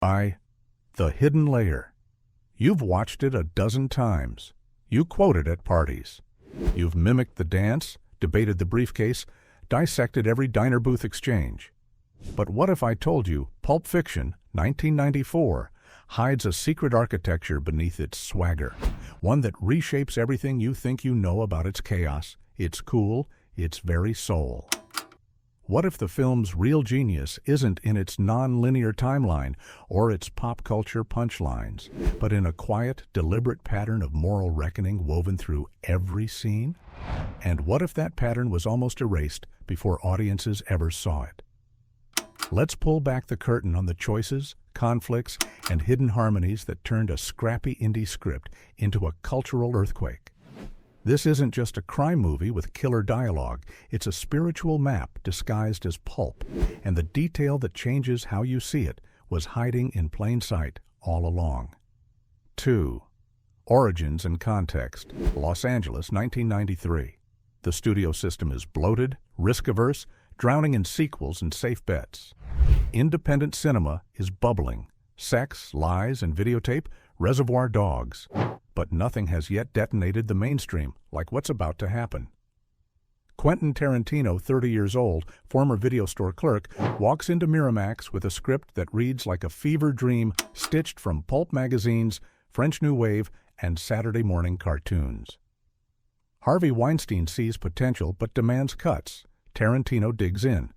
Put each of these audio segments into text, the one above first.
by The Hidden Layer. You've watched it a dozen times. You quote it at parties. You've mimicked the dance, debated the briefcase, dissected every diner booth exchange. But what if I told you Pulp Fiction, 1994, hides a secret architecture beneath its swagger, one that reshapes everything you think you know about its chaos, its cool, its very soul? What if the film's real genius isn't in its non-linear timeline or its pop culture punchlines, but in a quiet, deliberate pattern of moral reckoning woven through every scene? And what if that pattern was almost erased before audiences ever saw it? Let's pull back the curtain on the choices, conflicts, and hidden harmonies that turned a scrappy indie script into a cultural earthquake. This isn't just a crime movie with killer dialogue, it's a spiritual map disguised as pulp, and the detail that changes how you see it was hiding in plain sight all along. 2. Origins and Context, Los Angeles, 1993. The studio system is bloated, risk-averse, drowning in sequels and safe bets. Independent cinema is bubbling. Sex, lies, and videotape, Reservoir Dogs. But nothing has yet detonated the mainstream like what's about to happen. Quentin Tarantino, 30 years old, former video store clerk, walks into Miramax with a script that reads like a fever dream stitched from pulp magazines, French New Wave, and Saturday morning cartoons. Harvey Weinstein sees potential but demands cuts. Tarantino digs in.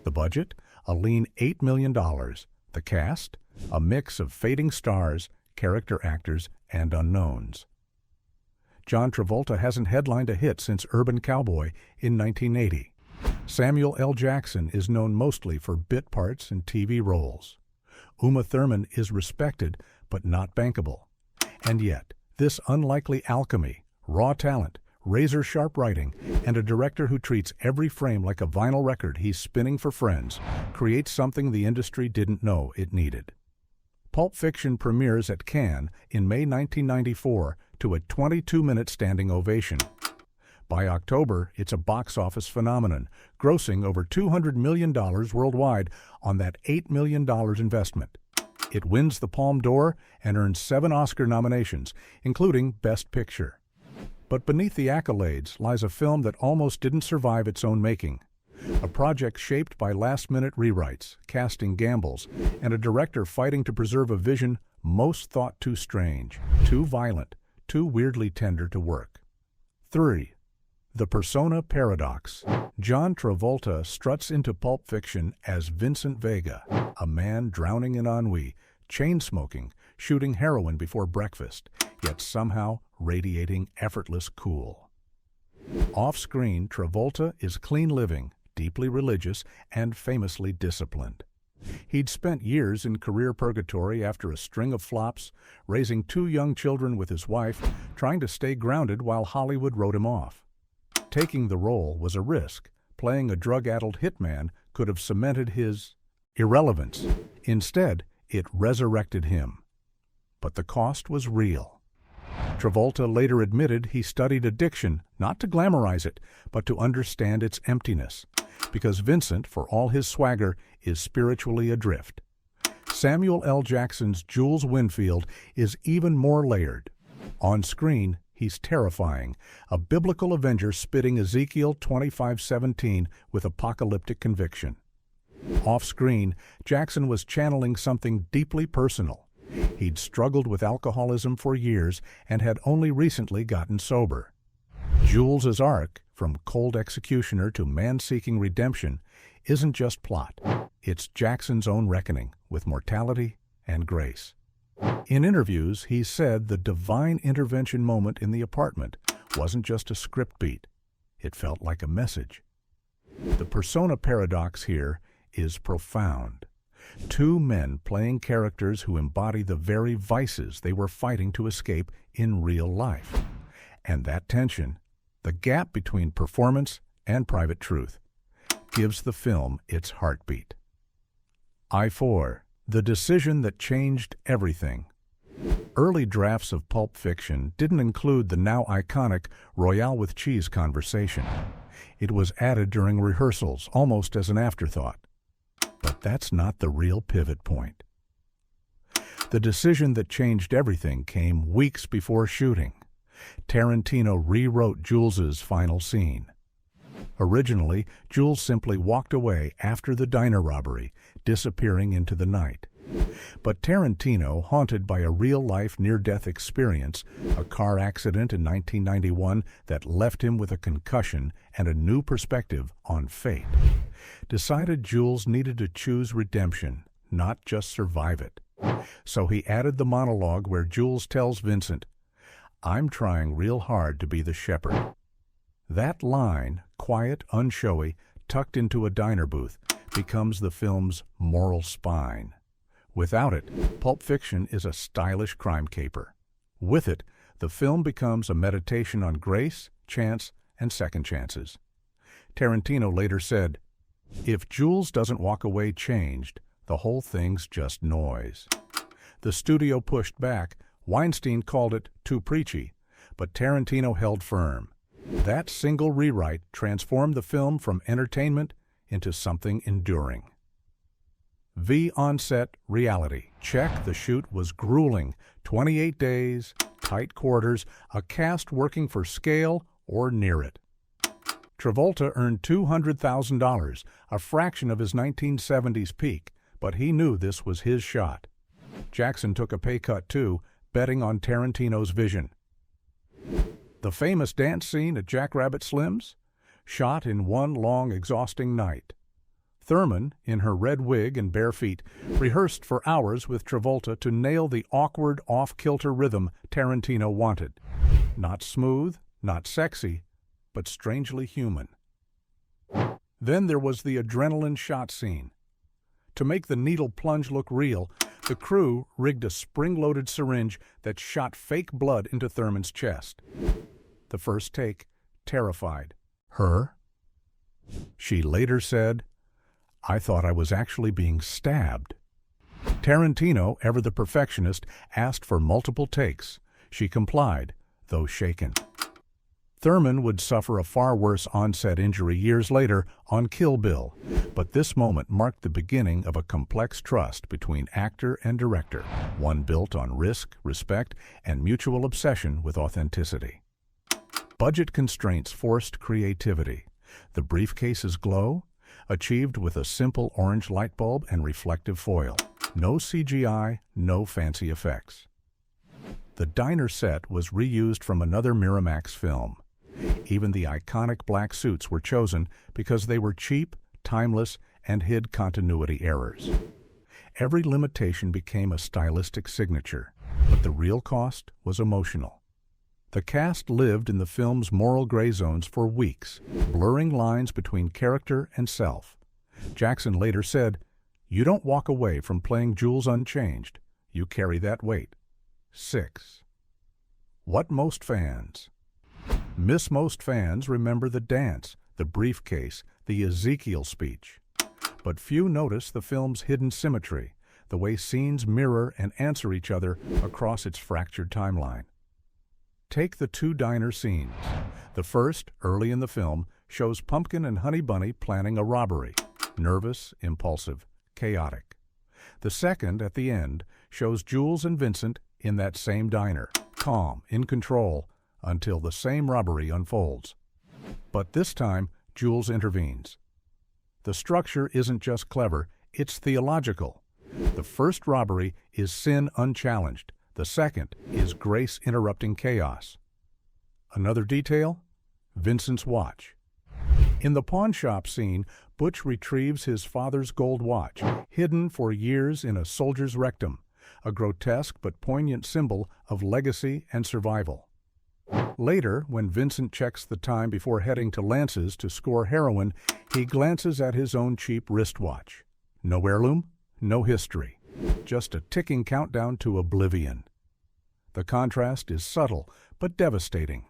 The budget? A lean $8 million. The cast? A mix of fading stars, character actors, and unknowns. John Travolta hasn't headlined a hit since Urban Cowboy in 1980. Samuel L. Jackson is known mostly for bit parts and TV roles. Uma Thurman is respected but not bankable. And yet, this unlikely alchemy, raw talent, razor-sharp writing, and a director who treats every frame like a vinyl record he's spinning for friends creates something the industry didn't know it needed. Pulp Fiction premieres at Cannes in May 1994 to a 22-minute standing ovation. By October, it's a box office phenomenon, grossing over $200 million worldwide on that $8 million investment. It wins the Palme d'Or and earns 7 Oscar nominations, including Best Picture. But beneath the accolades lies a film that almost didn't survive its own making. A project shaped by last-minute rewrites, casting gambles, and a director fighting to preserve a vision most thought too strange, too violent, too weirdly tender to work. 3. The Persona Paradox. John Travolta struts into Pulp Fiction as Vincent Vega, a man drowning in ennui, chain-smoking, shooting heroin before breakfast, yet somehow radiating effortless cool. Off-screen, Travolta is clean-living, deeply religious, and famously disciplined. He'd spent years in career purgatory after a string of flops, raising 2 young children with his wife, trying to stay grounded while Hollywood wrote him off. Taking the role was a risk. Playing a drug-addled hitman could have cemented his irrelevance. Instead, it resurrected him. But the cost was real. Travolta later admitted he studied addiction not to glamorize it, but to understand its emptiness, because Vincent, for all his swagger, is spiritually adrift. Samuel L. Jackson's Jules Winfield is even more layered. On screen, he's terrifying, a biblical avenger spitting Ezekiel 25:17 with apocalyptic conviction. Off-screen, Jackson was channeling something deeply personal. He'd struggled with alcoholism for years and had only recently gotten sober. Jules' arc, from cold executioner to man-seeking redemption, isn't just plot. It's Jackson's own reckoning with mortality and grace. In interviews, he said the divine intervention moment in the apartment wasn't just a script beat. It felt like a message. The persona paradox here is profound. 2 men playing characters who embody the very vices they were fighting to escape in real life. And that tension, the gap between performance and private truth, gives the film its heartbeat. I-4. The Decision That Changed Everything. Early drafts of Pulp Fiction didn't include the now iconic Royale with cheese conversation. It was added during rehearsals, almost as an afterthought. But that's not the real pivot point. The decision that changed everything came weeks before shooting. Tarantino rewrote Jules's final scene. Originally, Jules simply walked away after the diner robbery, disappearing into the night. But Tarantino, haunted by a real-life near-death experience, a car accident in 1991 that left him with a concussion and a new perspective on fate, decided Jules needed to choose redemption, not just survive it. So he added the monologue where Jules tells Vincent, "I'm trying real hard to be the shepherd." That line, quiet, unshowy, tucked into a diner booth, becomes the film's moral spine. Without it, Pulp Fiction is a stylish crime caper. With it, the film becomes a meditation on grace, chance, and second chances. Tarantino later said, "If Jules doesn't walk away changed, the whole thing's just noise." The studio pushed back. Weinstein called it too preachy, but Tarantino held firm. That single rewrite transformed the film from entertainment into something enduring. Onset reality. Check, the shoot was grueling. 28 days, tight quarters, a cast working for scale or near it. Travolta earned $200,000, a fraction of his 1970s peak, but he knew this was his shot. Jackson took a pay cut too, betting on Tarantino's vision. The famous dance scene at Jackrabbit Slim's? Shot in one long, exhausting night. Thurman, in her red wig and bare feet, rehearsed for hours with Travolta to nail the awkward, off-kilter rhythm Tarantino wanted. Not smooth, not sexy, but strangely human. Then there was the adrenaline shot scene. To make the needle plunge look real, the crew rigged a spring-loaded syringe that shot fake blood into Thurman's chest. The first take, terrified her. She later said, "I thought I was actually being stabbed." Tarantino, ever the perfectionist, asked for multiple takes. She complied, though shaken. Thurman would suffer a far worse onset injury years later on Kill Bill, but this moment marked the beginning of a complex trust between actor and director, one built on risk, respect, and mutual obsession with authenticity. Budget constraints forced creativity. The briefcase's glow, achieved with a simple orange light bulb and reflective foil. No CGI, no fancy effects. The diner set was reused from another Miramax film. Even the iconic black suits were chosen because they were cheap, timeless, and hid continuity errors. Every limitation became a stylistic signature, but the real cost was emotional. The cast lived in the film's moral gray zones for weeks, blurring lines between character and self. Jackson later said, "You don't walk away from playing Jules unchanged. You carry that weight." 6. What most fans remember the dance, the briefcase, the Ezekiel speech. But few notice the film's hidden symmetry, the way scenes mirror and answer each other across its fractured timeline. Take the two diner scenes. The first, early in the film, shows Pumpkin and Honey Bunny planning a robbery. Nervous, impulsive, chaotic. The second, at the end, shows Jules and Vincent in that same diner, calm, in control, until the same robbery unfolds. But this time, Jules intervenes. The structure isn't just clever, it's theological. The first robbery is sin unchallenged. The second is grace interrupting chaos. Another detail? Vincent's watch. In the pawn shop scene, Butch retrieves his father's gold watch, hidden for years in a soldier's rectum, a grotesque but poignant symbol of legacy and survival. Later, when Vincent checks the time before heading to Lance's to score heroin, he glances at his own cheap wristwatch. No heirloom, no history. Just a ticking countdown to oblivion. The contrast is subtle but devastating.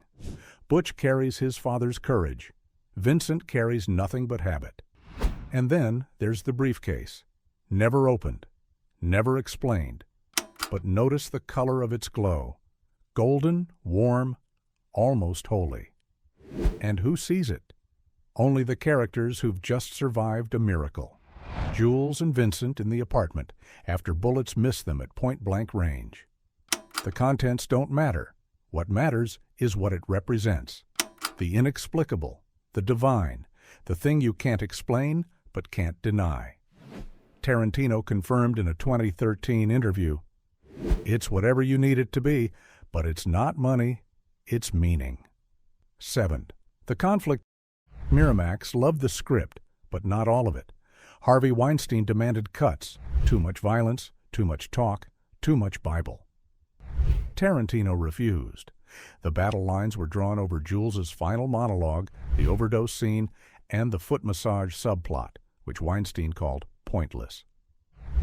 Butch carries his father's courage. Vincent carries nothing but habit. And then there's the briefcase. Never opened, never explained. But notice the color of its glow. Golden, warm, almost holy. And who sees it? Only the characters who've just survived a miracle. Jules and Vincent in the apartment after bullets miss them at point-blank range. The contents don't matter. What matters is what it represents. The inexplicable, the divine, the thing you can't explain but can't deny. Tarantino confirmed in a 2013 interview, "It's whatever you need it to be, but it's not money, it's meaning." 7. The conflict. Miramax loved the script, but not all of it. Harvey Weinstein demanded cuts, too much violence, too much talk, too much Bible. Tarantino refused. The battle lines were drawn over Jules's final monologue, the overdose scene, and the foot massage subplot, which Weinstein called pointless.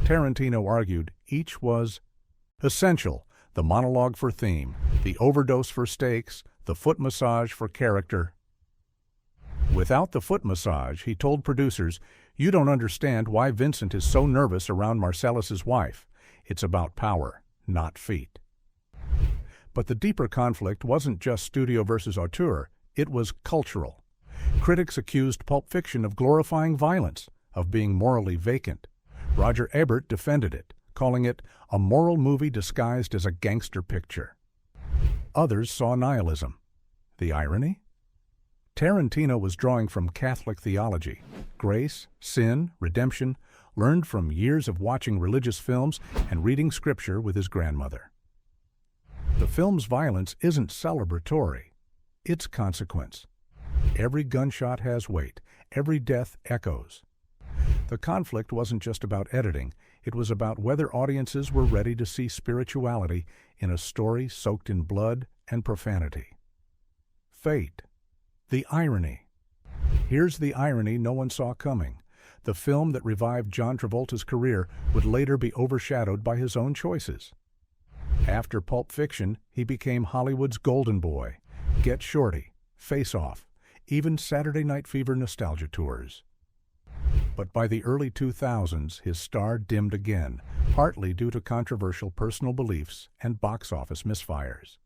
Tarantino argued each was essential: the monologue for theme, the overdose for stakes, the foot massage for character. Without the foot massage, he told producers, "You don't understand why Vincent is so nervous around Marcellus's wife. It's about power, not feet." But the deeper conflict wasn't just studio versus auteur, it was cultural. Critics accused Pulp Fiction of glorifying violence, of being morally vacant. Roger Ebert defended it, calling it a moral movie disguised as a gangster picture. Others saw nihilism. The irony? Tarantino was drawing from Catholic theology, grace, sin, redemption, learned from years of watching religious films and reading scripture with his grandmother. The film's violence isn't celebratory, it's consequence. Every gunshot has weight, every death echoes. The conflict wasn't just about editing, it was about whether audiences were ready to see spirituality in a story soaked in blood and profanity. Fate. The irony. Here's the irony no one saw coming. The film that revived John Travolta's career would later be overshadowed by his own choices. After Pulp Fiction, he became Hollywood's golden boy. Get Shorty, Face Off, even Saturday Night Fever nostalgia tours. But by the early 2000s, his star dimmed again, partly due to controversial personal beliefs and box office misfires.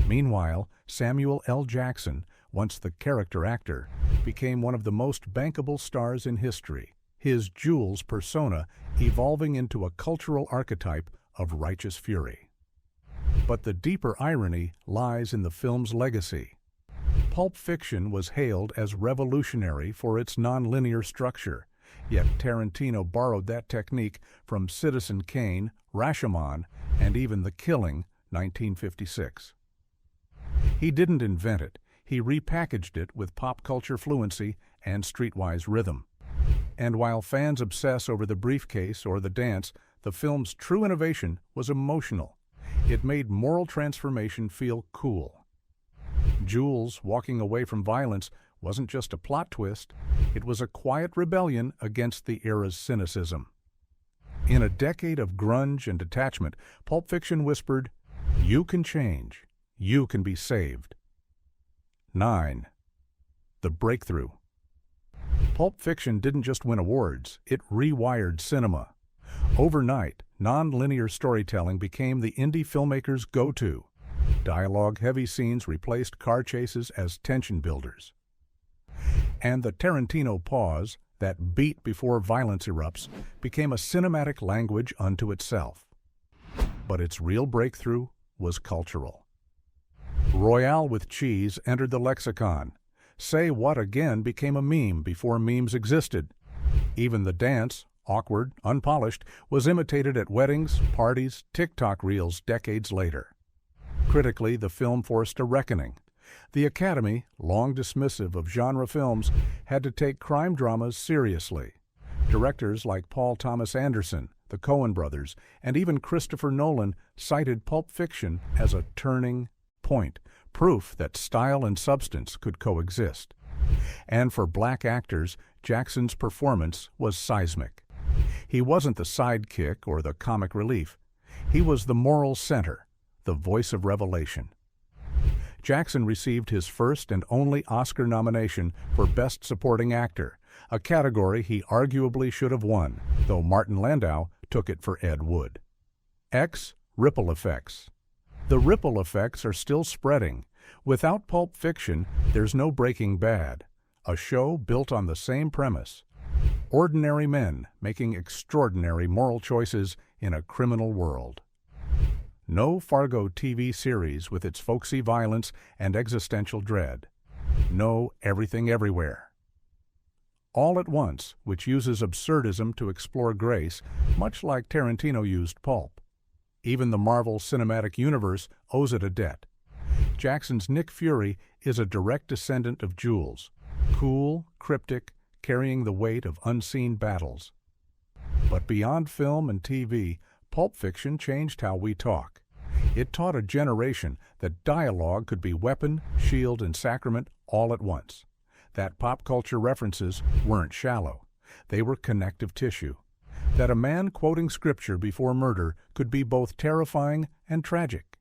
Meanwhile, Samuel L. Jackson, once the character actor, became one of the most bankable stars in history, his Jules persona evolving into a cultural archetype of righteous fury. But the deeper irony lies in the film's legacy. Pulp Fiction was hailed as revolutionary for its nonlinear structure, yet Tarantino borrowed that technique from Citizen Kane, Rashomon, and even The Killing, 1956. He didn't invent it, he repackaged it with pop culture fluency and streetwise rhythm. And while fans obsess over the briefcase or the dance, the film's true innovation was emotional. It made moral transformation feel cool. Jules walking away from violence wasn't just a plot twist, it was a quiet rebellion against the era's cynicism. In a decade of grunge and detachment, Pulp Fiction whispered, "You can change, you can be saved." 9. The breakthrough. Pulp Fiction didn't just win awards, it rewired cinema. Overnight, non-linear storytelling became the indie filmmaker's go-to. Dialogue-heavy scenes replaced car chases as tension builders. And the Tarantino pause, that beat before violence erupts, became a cinematic language unto itself. But its real breakthrough was cultural. Royale with cheese entered the lexicon. Say What Again became a meme before memes existed. Even the dance, awkward, unpolished, was imitated at weddings, parties, TikTok reels decades later. Critically, the film forced a reckoning. The Academy, long dismissive of genre films, had to take crime dramas seriously. Directors like Paul Thomas Anderson, the Coen brothers, and even Christopher Nolan cited Pulp Fiction as a turning point, proof that style and substance could coexist. And for black actors, Jackson's performance was seismic. He wasn't the sidekick or the comic relief. He was the moral center, the voice of revelation. Jackson received his first and only Oscar nomination for Best Supporting Actor, a category he arguably should have won, though Martin Landau took it for Ed Wood. X. Ripple effects. The ripple effects are still spreading. Without Pulp Fiction, there's no Breaking Bad, a show built on the same premise. Ordinary men making extraordinary moral choices in a criminal world. No Fargo TV series with its folksy violence and existential dread. No Everything Everywhere. All at Once, which uses absurdism to explore grace, much like Tarantino used pulp. Even the Marvel Cinematic Universe owes it a debt. Jackson's Nick Fury is a direct descendant of Jules, cool, cryptic, carrying the weight of unseen battles. But beyond film and TV, Pulp Fiction changed how we talk. It taught a generation that dialogue could be weapon, shield, and sacrament all at once. That pop culture references weren't shallow. They were connective tissue. That a man quoting scripture before murder could be both terrifying and tragic.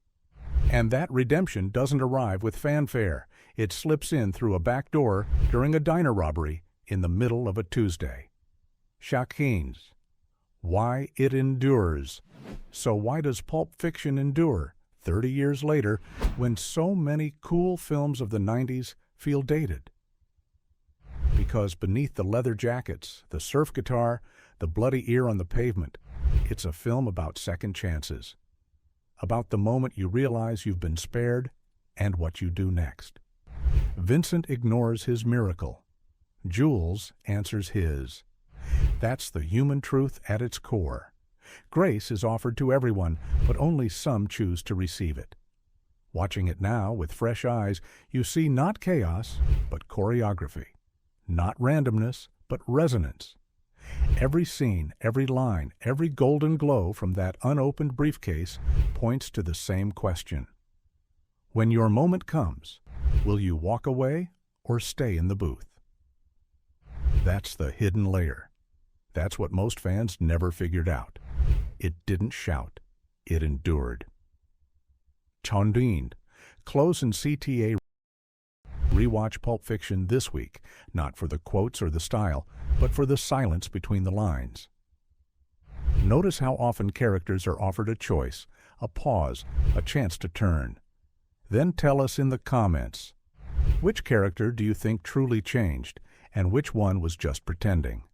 And that redemption doesn't arrive with fanfare. It slips in through a back door during a diner robbery in the middle of a Tuesday. Shakins. Why it endures. So why does Pulp Fiction endure 30 years later when so many cool films of the 90s feel dated? Because beneath the leather jackets, the surf guitar, the bloody ear on the pavement, it's a film about second chances. About the moment you realize you've been spared and what you do next. Vincent ignores his miracle. Jules answers his. That's the human truth at its core. Grace is offered to everyone, but only some choose to receive it. Watching it now with fresh eyes, you see not chaos, but choreography. Not randomness, but resonance. Every scene, every line, every golden glow from that unopened briefcase points to the same question. When your moment comes, will you walk away or stay in the booth? That's the hidden layer. That's what most fans never figured out. It didn't shout. It endured. Chondine. Close and CTA. Rewatch Pulp Fiction this week, not for the quotes or the style, but for the silence between the lines. Notice how often characters are offered a choice, a pause, a chance to turn. Then tell us in the comments, which character do you think truly changed, and which one was just pretending?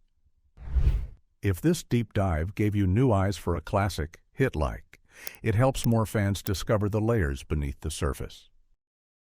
If this deep dive gave you new eyes for a classic, hit like. It helps more fans discover the layers beneath the surface.